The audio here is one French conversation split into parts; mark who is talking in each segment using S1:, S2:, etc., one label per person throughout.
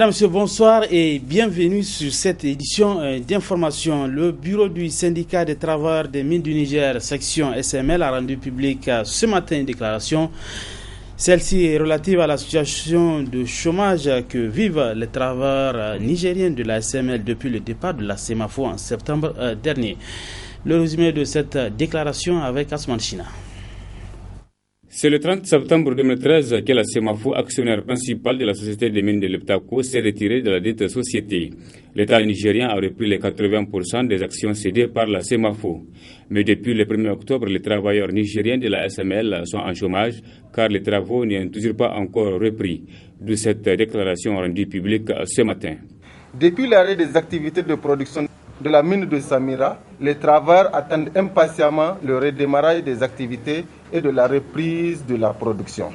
S1: Mesdames, Messieurs, bonsoir et bienvenue sur cette édition d'information. Le bureau du syndicat des travailleurs des mines du Niger, section SML, a rendu public ce matin une déclaration. Celle-ci est relative à la situation de chômage que vivent les travailleurs nigériens de la SML depuis le départ de la SEMAFO en septembre dernier. Le résumé de cette déclaration avec Asman China.
S2: C'est le 30 septembre 2013 que la SEMAFO, actionnaire principal de la société des mines de l'Eptaco, s'est retirée de la dite société. L'État nigérien a repris les 80% des actions cédées par la SEMAFO. Mais depuis le 1er octobre, les travailleurs nigériens de la SML sont en chômage car les travaux n'ont toujours pas encore repris. D'où cette déclaration rendue publique ce matin.
S3: Depuis l'arrêt des activités de production de la mine de Samira, les travailleurs attendent impatiemment le redémarrage des activités et de la reprise de la production.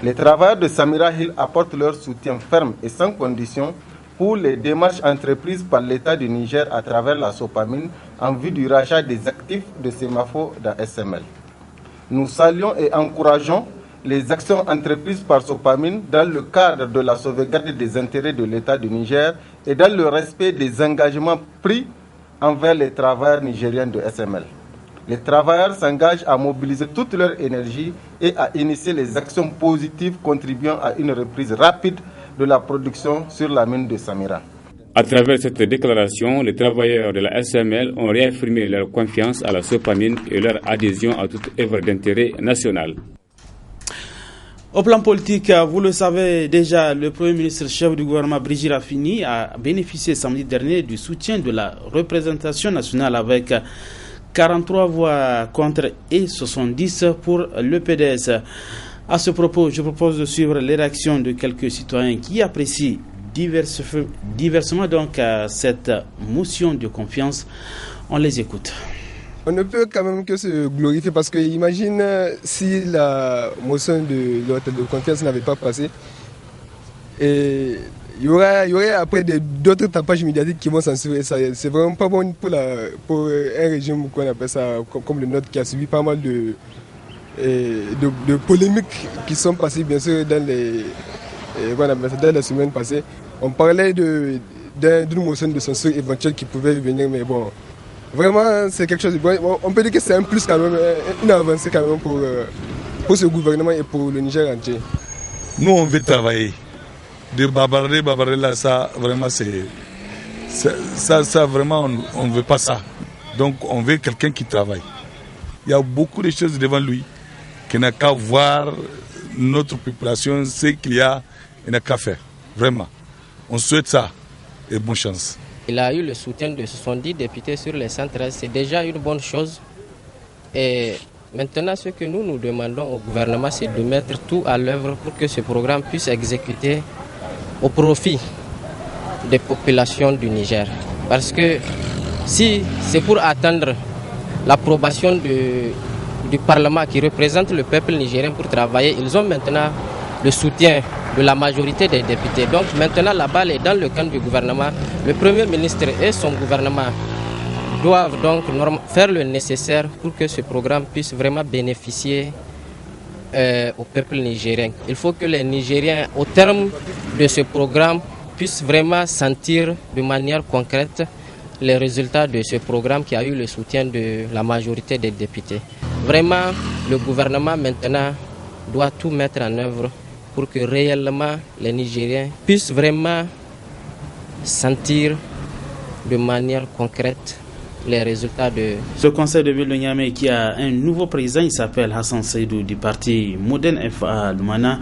S3: Les travailleurs de Samira Hill apportent leur soutien ferme et sans condition pour les démarches entreprises par l'État du Niger à travers la Sopamine en vue du rachat des actifs de SEMAFO dans SML. Nous saluons et encourageons les actions entreprises par Sopamine dans le cadre de la sauvegarde des intérêts de l'État du Niger et dans le respect des engagements pris envers les travailleurs nigériens de SML. Les travailleurs s'engagent à mobiliser toute leur énergie et à initier les actions positives contribuant à une reprise rapide de la production sur la mine de Samira.
S2: À travers cette déclaration, les travailleurs de la SML ont réaffirmé leur confiance à la Sopamine et leur adhésion à toute œuvre d'intérêt national.
S1: Au plan politique, vous le savez déjà, le Premier ministre chef du gouvernement Brigitte Raffini a bénéficié samedi dernier du soutien de la représentation nationale avec 43 voix contre et 70 pour le PDS. À ce propos, je propose de suivre les réactions de quelques citoyens qui apprécient diversement donc cette motion de confiance. On les écoute.
S4: On ne peut quand même que se glorifier parce que imagine si la motion de confiance n'avait pas passé. Et il y aurait après d'autres tapages médiatiques qui vont censurer ça. C'est vraiment pas bon pour un régime qu'on appelle ça comme le nôtre qui a subi pas mal de polémiques qui sont passées bien sûr dans les semaines passées. On parlait d'une motion de censure éventuelle qui pouvait venir, mais bon. Vraiment, c'est quelque chose de bon. On peut dire que c'est un plus quand même, une avancée quand même pour ce gouvernement et pour le Niger entier.
S5: Nous, on veut travailler. De babarder là, ça, vraiment, ça, vraiment, on ne veut pas ça. Donc, on veut quelqu'un qui travaille. Il y a beaucoup de choses devant lui, qu'il n'a qu'à voir notre population, ce qu'il y a, il n'a qu'à faire. Vraiment. On souhaite ça et bonne chance.
S6: Il a eu le soutien de 70 députés sur les 113, c'est déjà une bonne chose. Et maintenant, ce que nous demandons au gouvernement, c'est de mettre tout à l'œuvre pour que ce programme puisse exécuter au profit des populations du Niger. Parce que si c'est pour attendre l'approbation du Parlement qui représente le peuple nigérien pour travailler, ils ont maintenant le soutien de la majorité des députés. Donc maintenant la balle est dans le camp du gouvernement. Le Premier ministre et son gouvernement doivent donc faire le nécessaire pour que ce programme puisse vraiment bénéficier au peuple nigérien. Il faut que les Nigériens, au terme de ce programme, puissent vraiment sentir de manière concrète les résultats de ce programme qui a eu le soutien de la majorité des députés. Vraiment, le gouvernement maintenant doit tout mettre en œuvre pour que réellement les Nigériens puissent vraiment sentir de manière concrète les résultats de...
S1: Ce conseil de ville de Niamey qui a un nouveau président, il s'appelle Hassan Seydou du parti Modène FA Lumana.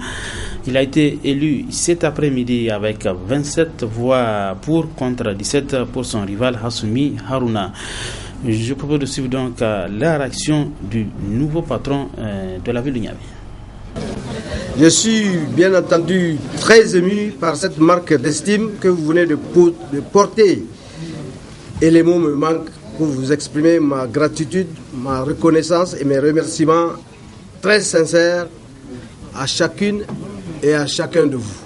S1: Il a été élu cet après-midi avec 27 voix pour contre 17 pour son rival Hassoumi Harouna. Je propose de suivre donc la réaction du nouveau patron de la ville de Niamey.
S7: Je suis bien entendu très ému par cette marque d'estime que vous venez de porter. Et les mots me manquent pour vous exprimer ma gratitude, ma reconnaissance et mes remerciements très sincères à chacune et à chacun de vous.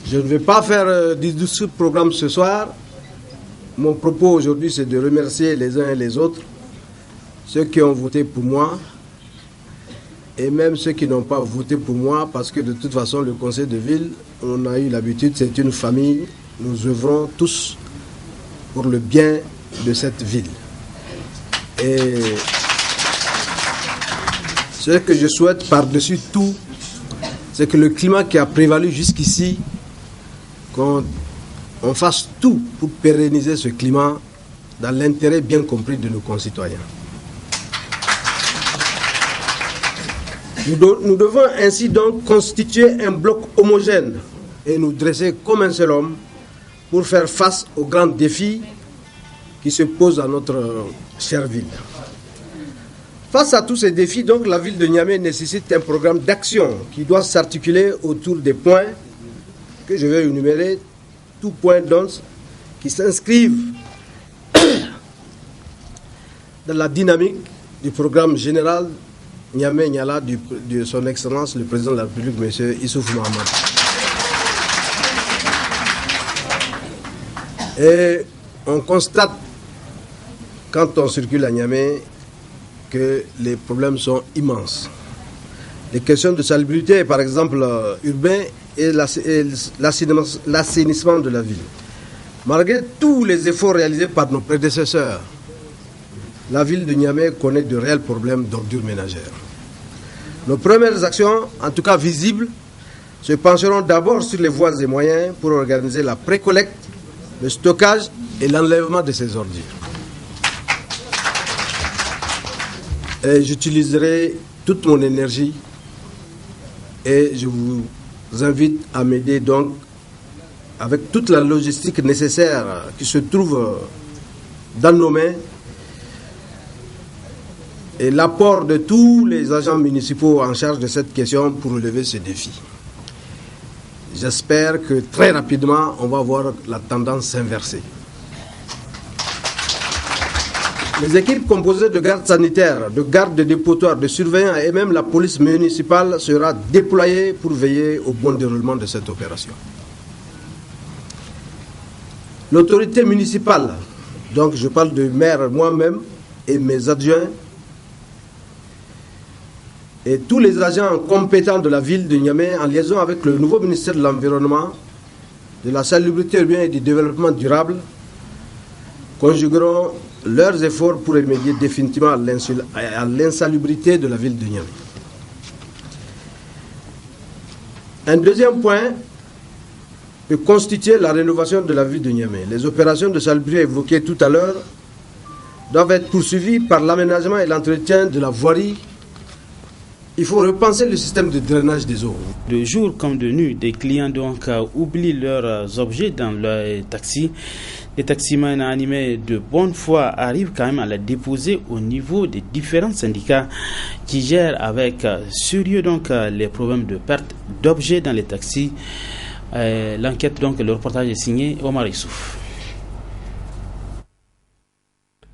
S7: Je ne vais pas faire du programme ce soir. Mon propos aujourd'hui, c'est de remercier les uns et les autres, ceux qui ont voté pour moi, et même ceux qui n'ont pas voté pour moi, parce que de toute façon, le conseil de ville, on a eu l'habitude, c'est une famille. Nous œuvrons tous pour le bien de cette ville. Et ce que je souhaite par-dessus tout, c'est que le climat qui a prévalu jusqu'ici, qu'on fasse tout pour pérenniser ce climat dans l'intérêt bien compris de nos concitoyens. Nous devons ainsi donc constituer un bloc homogène et nous dresser comme un seul homme pour faire face aux grands défis qui se posent à notre chère ville. Face à tous ces défis, donc, la ville de Niamey nécessite un programme d'action qui doit s'articuler autour des points que je vais énumérer, tous points donc qui s'inscrivent dans la dynamique du programme général Niamey-Niala de son Excellence le Président de la République, M. Issoufou Mahamadou. Et on constate, quand on circule à Niamey, que les problèmes sont immenses. Les questions de salubrité, par exemple, urbain et l'assainissement de la ville. Malgré tous les efforts réalisés par nos prédécesseurs, la ville de Niamey connaît de réels problèmes d'ordures ménagères. Nos premières actions, en tout cas visibles, se pencheront d'abord sur les voies et moyens pour organiser la précollecte, le stockage et l'enlèvement de ces ordures. Et j'utiliserai toute mon énergie et je vous invite à m'aider donc avec toute la logistique nécessaire qui se trouve dans nos mains et l'apport de tous les agents municipaux en charge de cette question pour relever ce défi. J'espère que très rapidement, on va voir la tendance s'inverser. Les équipes composées de gardes sanitaires, de gardes de dépotoirs, de surveillants et même la police municipale sera déployée pour veiller au bon déroulement de cette opération. L'autorité municipale, donc je parle de maire moi-même et mes adjoints, et tous les agents compétents de la ville de Niamey en liaison avec le nouveau ministère de l'Environnement, de la Salubrité urbaine et du Développement durable, conjugueront leurs efforts pour remédier définitivement à l'insalubrité de la ville de Niamey. Un deuxième point peut constituer la rénovation de la ville de Niamey. Les opérations de salubrité évoquées tout à l'heure doivent être poursuivies par l'aménagement et l'entretien de la voirie. Il faut repenser le système de drainage des eaux.
S1: De jour comme de nuit, des clients donc oublient leurs objets dans leur taxi. Les taximans animés de bonne foi arrivent quand même à les déposer au niveau des différents syndicats qui gèrent avec sérieux donc les problèmes de perte d'objets dans les taxis. L'enquête donc, le reportage est signé Omar Issouf.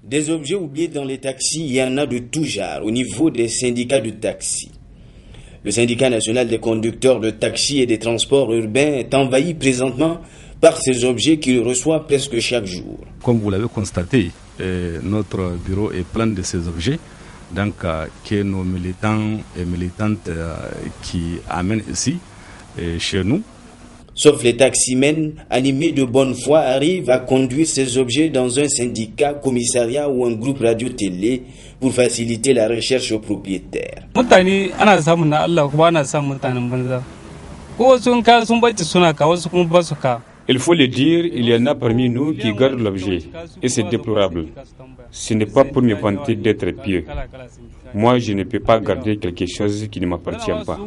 S8: Des objets oubliés dans les taxis, il y en a de tout genre au niveau des syndicats de taxi. Le syndicat national des conducteurs de taxi et des transports urbains est envahi présentement par ces objets qu'il reçoit presque chaque jour.
S9: Comme vous l'avez constaté, notre bureau est plein de ces objets, donc que nos militants et militantes qui amènent ici chez nous.
S8: Sauf les taximens animés de bonne foi arrivent à conduire ces objets dans un syndicat, commissariat ou un groupe radio-télé pour faciliter la recherche aux propriétaires.
S2: Il faut le dire, il y en a parmi nous qui gardent l'objet et c'est déplorable. Ce n'est pas pour me vanter d'être pieux. Moi, je ne peux pas garder quelque chose qui ne m'appartient pas.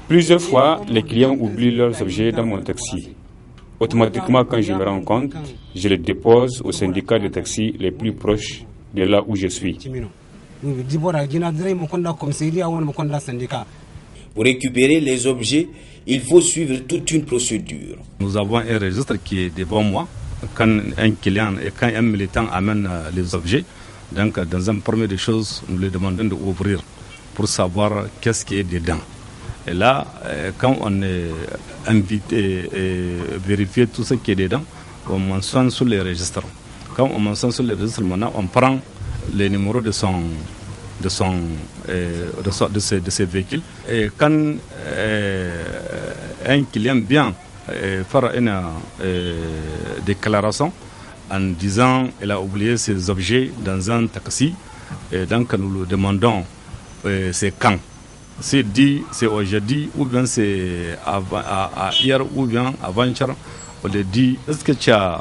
S2: Plusieurs fois, les clients oublient leurs objets dans mon taxi. Automatiquement, quand je me rends compte, je les dépose au syndicat de taxi les plus proches de là où je suis.
S8: Pour récupérer les objets, il faut suivre toute une procédure.
S9: Nous avons un registre qui est devant moi. Quand un client et quand un militant amène les objets, donc dans un premier des choses, nous lui demandons d'ouvrir pour savoir qu'est-ce qui est dedans. Et là, quand on est invité et vérifier tout ce qui est dedans, on mentionne sur les registres. Quand on mentionne sur les registres, maintenant, on prend les numéros de ces véhicules. Et quand un client vient faire une déclaration en disant qu'il a oublié ses objets dans un taxi, et donc nous lui demandons c'est quand. C'est dit, c'est aujourd'hui, ou bien c'est hier, ou bien avant-hier, on lui dit, est-ce que tu as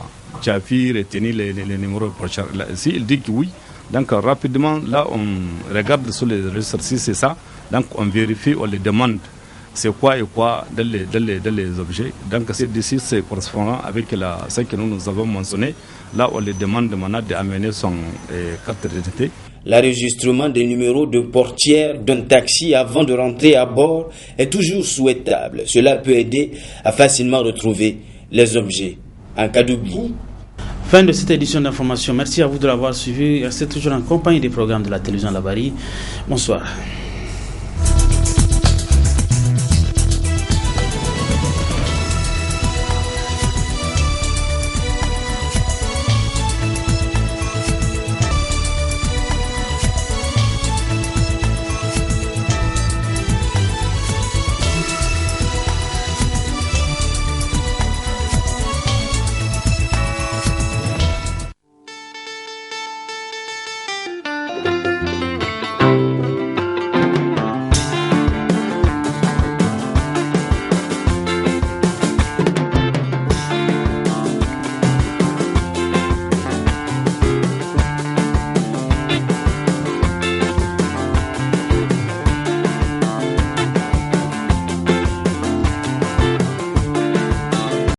S9: pu retenir les numéros prochains? S'il dit que oui, donc rapidement, là, on regarde sur les registres si c'est ça, donc on vérifie, on les demande c'est quoi et quoi dans les objets. Donc d'ici, c'est correspondant avec ce que nous avons mentionné. Là, on les demande maintenant d'amener son carte d'identité.
S8: L'enregistrement des numéros de portière d'un taxi avant de rentrer à bord est toujours souhaitable. Cela peut aider à facilement retrouver les objets en cas d'oubli.
S1: Fin de cette édition d'information. Merci à vous de l'avoir suivi. Restez toujours en compagnie des programmes de la télévision Labari. Bonsoir.